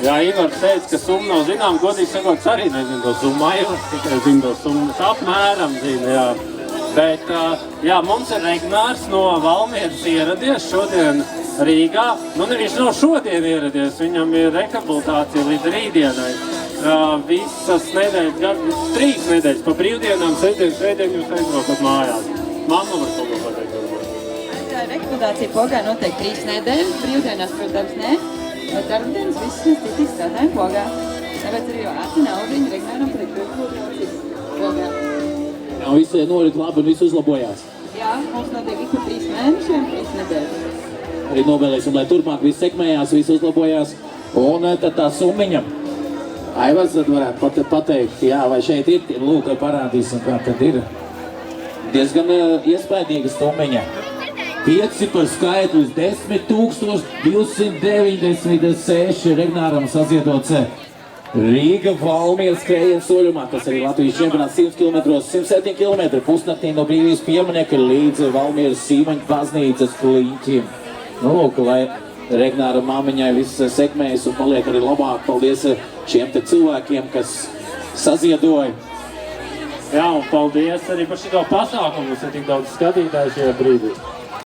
Jā, Ivars teica, ka summa nav zinām, godīgi sakot, arī nezinu to summu, Ivars tikai zina to summu, apmēram zina, jā. Bet, jā, mums ir Regnārs no Valmieras ieradies šodien Rīgā. Nu, viņš nav šodien ieradies, viņam ir rehabilitācija līdz rītdienai. Visas nedēļas, 3 nedēļas, pa brīvdienām, sestdien jūs aizbraukat mājās. Mamma var kaut ko pateikt. Rehabilitācija Pogā notiek 3 nedēļas, brīvdienās, protams, ne. Bet darbdienas viss citīs strādājam Pogā. Tāpēc arī jau ātri naudiņu Regnāram par rehabilitācijas Pogā. Jā, visi norit labi un viss uzlabojās. Jā, mums notiek ik pa 3 mēnešiem, 3 nedēļas. Arī novēlēsim, lai turpmāk viss sekmējās, viss uzlabojās. Un tad tā summiņa. Aivars tad varētu pateikt, jā, vai šeit ir, lūk, parādīsim, kā tad ir. Diezgan iespaidīga summiņa. 5 par skaitlis 10 296 Regnāram saziedots Rīga Valmieras skrējiena soļumā. Tas arī Latvijas čempionāts 100 km, 107 km, pusnaktī no Brīvības pieminekļa līdz Valmieras Sīmaņu baznīcas kliņķiem. Nu, lūk, lai Regnāra māmiņai viss sekmējas un paliek arī labāk. Paldies šiem te cilvēkiem, kas saziedoja. Jā, un paldies arī par šito pasākumu. Mums ir tik daudz skatītāju šajā brīdī.